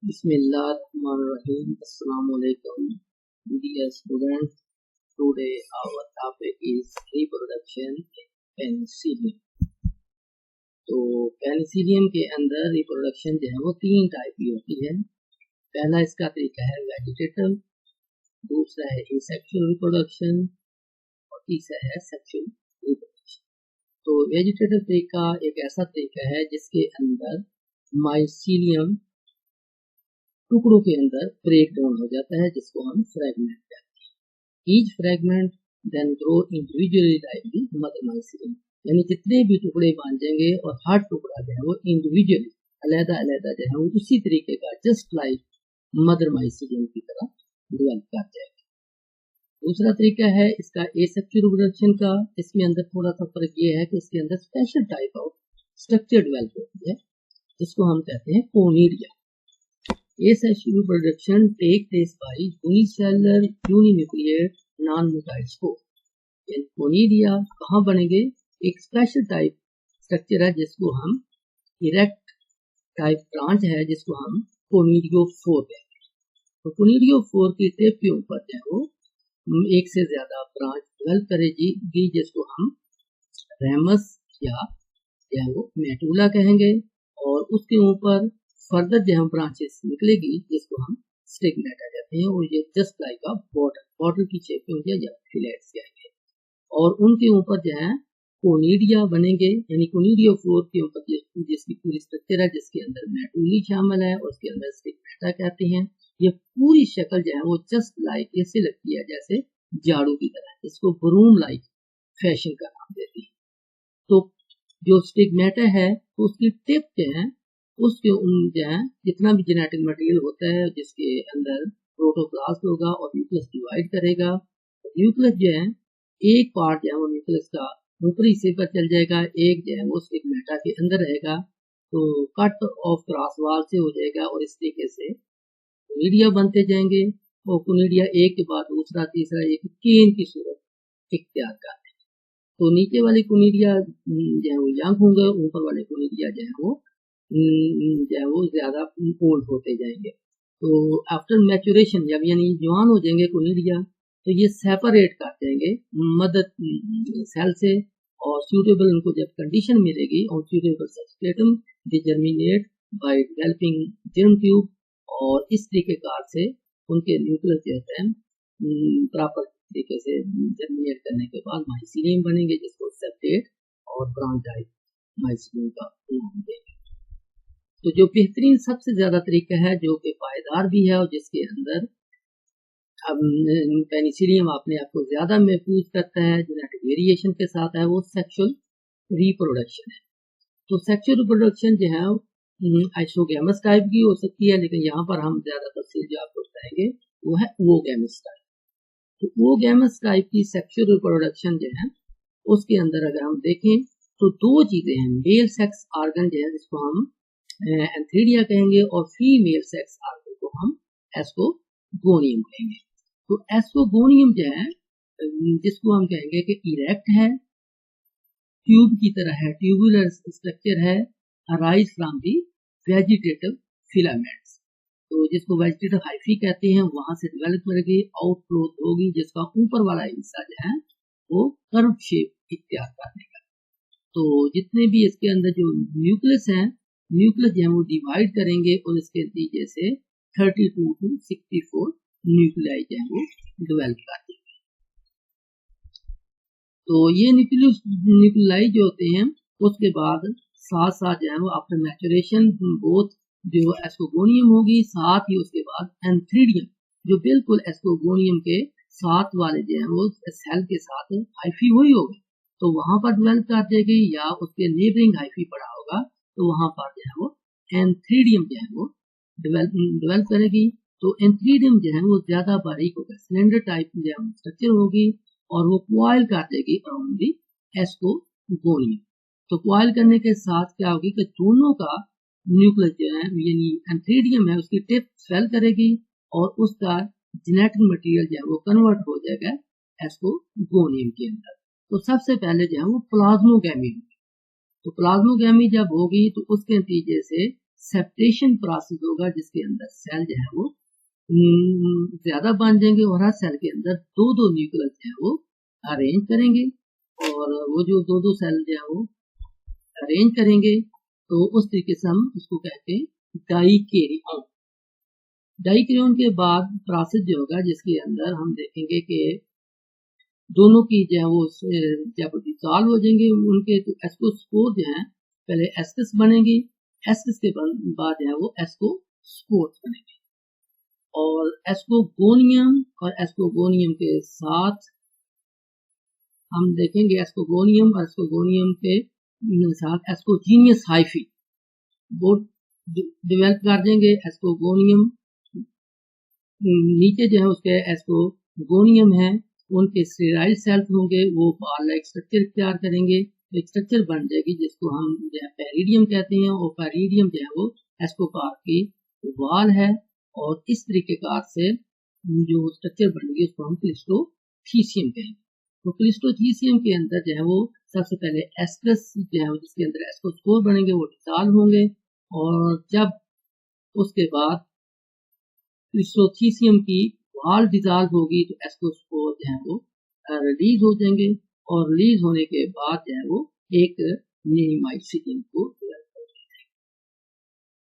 Bismillahirrahmanirrahim. Assalamualaikum, dear students. Today our topic is reproduction in penicillium. तो Penicillium के अंदर reproduction जो है वो तीन टाइप की होती है। पहला इसका तरीका है वेजिटेटिव, दूसरा है एसेक्सुअल रिप्रोडक्शन और तीसरा है सेक्सुअल रिप्रोडक्शन। तो वेजिटेटिव तरीका एक ऐसा तरीका है जिसके अंदर माइसीलियम टुकड़ों के अंदर ब्रेक डाउन हो जाता है, जिसको हम फ्रेगमेंट कहते हैं। Each fragment then grow individually like the mother mycelium, यानी जितने भी टुकड़े बन जाएंगे और हर टुकड़ा जो है वो इंडिविजुअली अलग-अलग जो है वो उसी तरीके का जस्ट लाइक मदर माइसीलियम की तरह डेवलप कर जाएगा। दूसरा तरीका है इसका एसेक्सुअल रिप्रोडक्शन का। इसमें अंदर थोड़ा सा फर्क ये है कि इसके अंदर special type of structure develop होती है, जिसको हम कहते हैं conidia. Asexual reproduction take place by unicellular uninucleate non-motile spore. Conidia कहाँ बनेंगे? एक स्पेशल टाइप स्ट्रक्चर है जिसको हम इरेक्ट टाइप ब्रांच है जिसको हम कोनिडियोफोर कहते हैं। तो कोनिडियोफोर की टिप के ऊपर जो है वो एक से ज्यादा ब्रांच डेवलप करेगी, जिसको हम रेमस या वो मेटुला कहेंगे, और उसके ऊपर फर्दर जो हम ब्रांचेस निकलेगी जिसको हम स्टिग्मेटा कहते हैं, और ये जस्ट लाइक अ बॉटल की शेप में होंगे या फिलेट्स कहेंगे, और उनके ऊपर जो है कोनिडिया बनेंगे, यानी कोनिडियोफोर के ऊपर जिसकी पूरी स्ट्रक्चर है जिसके अंदर मेटुली शामिल है और उसके अंदर स्टिग्मेटा कहते हैं। ये पूरी शक्ल जो है वो जस्ट लाइक ऐसे लगती है जैसे झाड़ू की तरह, जिसको ब्रूम लाइक फैशन का नाम देती है। तो जो स्टिग्मेटा है तो उसकी टिप जो है उसके जो है जितना भी जेनेटिक मटेरियल होता है जिसके अंदर प्रोटोप्लास्ट होगा और न्यूक्लियस डिवाइड करेगा। न्यूक्लियस जो है एक पार्ट जो है वो न्यूक्लियस का ऊपरी हिस्से पर चल जाएगा, एक जो है वो स्टिग्मेटा के अंदर रहेगा, तो कट ऑफ क्रॉस वाल से हो जाएगा और इस तरीके से कोनिडिया बनते जाएंगे, और कोनिडिया एक के बाद दूसरा तीसरा एक केन की सूरत इख्तियार करते हैं। तो नीचे वाले कोनिडिया जो है वो यंग होंगे, ऊपर वाले कोनिडिया जो है वो ज्यादा ओल्ड होते जाएंगे। तो आफ्टर मैचुरेशन जब यानी जवान हो जाएंगे कोनिडिया, तो ये सेपरेट कर देंगे मदर सेल से, और सूटेबल उनको जब कंडीशन मिलेगी और suitable substratum they germinate by developing germ tube, और इस तरीके से उनके न्यूक्लियस जो है प्रॉपर तरीके से जर्मिनेट करने के बाद माइसीलियम बनेंगे, जिसको सेपरेट और ब्रांचाइज माइसीलियम का नाम देंगे। तो जो बेहतरीन सबसे ज्यादा तरीका है जो कि पायदार भी है और जिसके अंदर पेनिसिलियम अपने आप को ज्यादा महफूज करता है, जेनेटिक वेरिएशन के साथ है, वो सेक्सुअल रिप्रोडक्शन है। तो सेक्सुअल रिप्रोडक्शन जो है आइसोगैमस टाइप की हो सकती है, लेकिन यहाँ पर हम ज्यादा तफसील जो आपको बताएंगे वो है ओगैमस टाइप। तो ओगैमस टाइप की सेक्सुअल रिप्रोडक्शन जो है उसके अंदर अगर हम देखें तो दो चीजें हैं। मेल सेक्स ऑर्गन जो है जिसको हम एंथीडिया कहेंगे, और फीमेल सेक्स ऑर्गन को हम एस्कोगोनियम कहेंगे। तो एस्कोगोनियम जो है जिसको हम कहेंगे कि इरेक्ट है, ट्यूब की तरह है, ट्यूबुलर स्ट्रक्चर है, arise from the vegetative filaments. तो जिसको वेजिटेटिव हाइफी कहते हैं, वहां से डेवलप करेगी, आउटग्रोथ होगी, जिसका ऊपर वाला हिस्सा जो है वो कर्व शेप इख्तियार कर देगा। तो जितने भी इसके अंदर जो न्यूक्लियस है, न्यूक्लियस जो है वो डिवाइड करेंगे और इसके नतीजे से 32 to 64 न्यूक्लियाई जो है वो डेवलप कर देंगे। तो ये न्यूक्लियाई जो होते हैं उसके बाद साथ साथ जो है वो आफ्टर मैचुरेशन बोथ जो एस्कोगोनियम होगी, साथ ही उसके बाद एंथीडियम जो बिल्कुल एस्कोगोनियम के साथ वाले जो है वो सेल के साथ हाइफी हुई होगी, तो वहां पर डेवलप कर देगी, या उसके नेबरिंग हाइफी पड़ा होगा तो वहां पर जो है वो एंथीडियम जो है वो डेवलप करेगी। तो एंथीडियम जो है वो ज्यादा बारीक होगा, सिलेंडर टाइप जो है स्ट्रक्चर होगी, और वो क्वाइल कर देगी अराउंड दी एस्कोगोनियम। तो क्वाइल करने के साथ क्या होगी कि दोनों का न्यूक्लियस जो है यानी एंथीडियम है उसकी टिप स्वेल करेगी, और उसका जेनेटिक मटेरियल जो है वो कन्वर्ट हो जाएगा एस्कोगोनियम के अंदर। तो सबसे पहले जो है वो प्लाज्मोगैमी होगी। तो प्लाज्मोगैमी जब होगी तो उसके नतीजे से सेपरेशन प्रोसेस होगा जिसके अंदर सेल जो है वो ज्यादा बन जाएंगे और हर सेल के अंदर दो दो न्यूक्लियस जो है वो अरेंज करेंगे और वो जो दो दो सेल जो है वो अरेंज करेंगे तो उस तरीके से हम उसको कहते हैं डाइकैरियन। डाइकैरियन के बाद प्रोसेस जो होगा जिसके अंदर हम देखेंगे कि दोनों की जो है वो जब डिसॉल्व हो जाएंगे उनके तो एस्कोस्पोर जो है पहले एस्कस बनेंगी, एस्कस के बाद जो है वो एस्कोस्पोर्स बनेंगे और एस्कोगोनियम और एस्कोगोनियम के साथ हम देखेंगे एस्कोगोनियम और एस्कोगोनियम के साथ एस्कोजीनियस हाइफी वो डेवलप कर देंगे। एस्कोगोनियम नीचे जो है उसके एस्कोगोनियम है उनके स्टेराइल सेल्स होंगे वो बाल लाइक स्ट्रक्चर इख्तियार करेंगे, एक स्ट्रक्चर बन जाएगी जिसको हम जो है पेरिडियम कहते हैं और पेरिडियम जो है वो एस्कोकार की वाल है और इस तरीके कार से जो स्ट्रक्चर बनेगी उसको हम क्लिस्टोथीसियम कहेंगे। तो क्लिस्टोथीसियम के अंदर जो है वो सबसे पहले एस्कस जो है जिसके अंदर एस्कोस्पोर बनेंगे वो डिसॉल्व होंगे और जब उसके बाद क्लिस्टोथीसियम की वाल डिसॉल्व होगी तो एस्कोस्पोर जो है वो रिलीज हो जाएंगे और रिलीज होने के बाद जो है वो एक मिनी माइसीलियम को